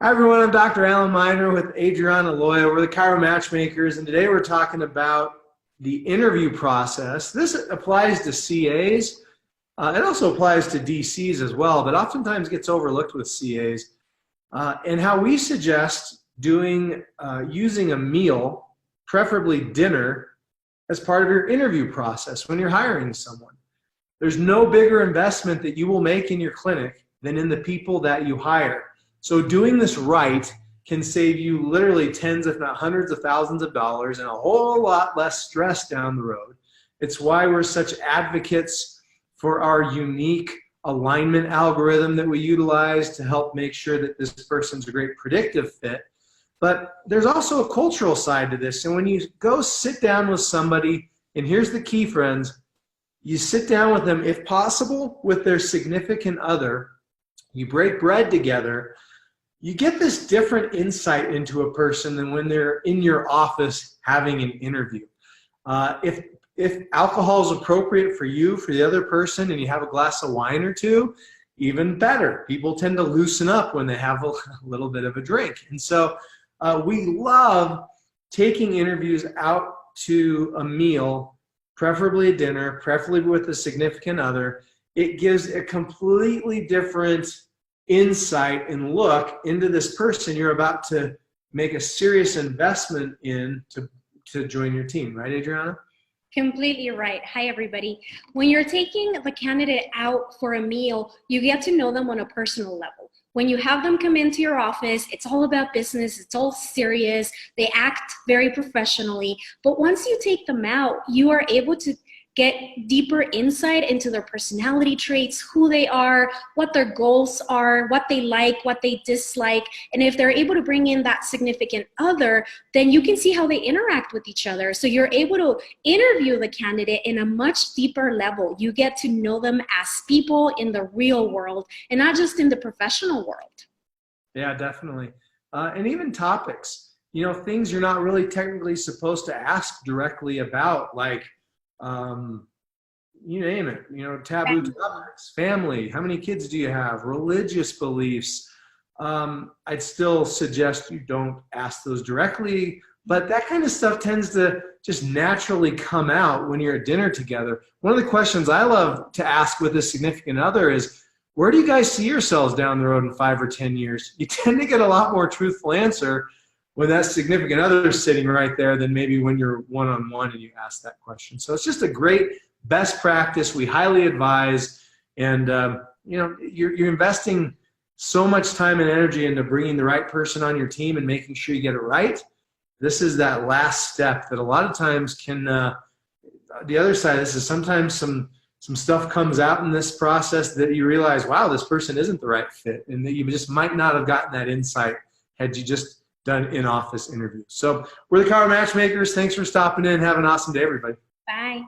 Hi everyone, I'm Dr. Alan Miner with Adrianna Loya. We're the Chiro Matchmakers, and today we're talking about the interview process. This applies to CAs. It also applies to DCs as well, but oftentimes gets overlooked with CAs. And how we suggest using a meal, preferably dinner, as part of your interview process when you're hiring someone. There's no bigger investment that you will make in your clinic than in the people that you hire. So doing this right can save you literally tens, if not hundreds of thousands of dollars and a whole lot less stress down the road. It's why we're such advocates for our unique alignment algorithm that we utilize to help make sure that this person's a great predictive fit. But there's also a cultural side to this. And when you go sit down with somebody, and here's the key, friends, you sit down with them, if possible, with their significant other, you break bread together, you get this different insight into a person than when they're in your office having an interview. If alcohol is appropriate for you, for the other person, and you have a glass of wine or two, even better. People tend to loosen up when they have a little bit of a drink. And so we love taking interviews out to a meal, preferably a dinner, preferably with a significant other. It gives a completely different insight and look into this person you're about to make a serious investment in to join your team. Right, Adrianna? Completely right. Hi, everybody. When you're taking the candidate out for a meal, you get to know them on a personal level. When you have them come into your office, it's all about business. It's all serious. They act very professionally. But once you take them out, you are able to get deeper insight into their personality traits, who they are, what their goals are, what they like, what they dislike. And if they're able to bring in that significant other, then you can see how they interact with each other. So you're able to interview the candidate in a much deeper level. You get to know them as people in the real world and not just in the professional world. Yeah, definitely. And even topics, things you're not really technically supposed to ask directly about, like, you name it, taboo topics, family, how many kids do you have, religious beliefs. I'd still suggest you don't ask those directly, but that kind of stuff tends to just naturally come out when you're at dinner together. One of the questions I love to ask with a significant other is, where do you guys see yourselves down the road in 5 or 10 years? You tend to get a lot more truthful answer when that significant other is sitting right there than maybe when you're one-on-one and you ask that question. So it's just a great best practice. We highly advise, and you're investing so much time and energy into bringing the right person on your team and making sure you get it right. This is that last step that a lot of times can, the other side of this is sometimes some stuff comes out in this process that you realize, wow, this person isn't the right fit, and that you just might not have gotten that insight had you just done in-office interviews. So we're the Chiro Matchmakers. Thanks for stopping in. Have an awesome day, everybody. Bye.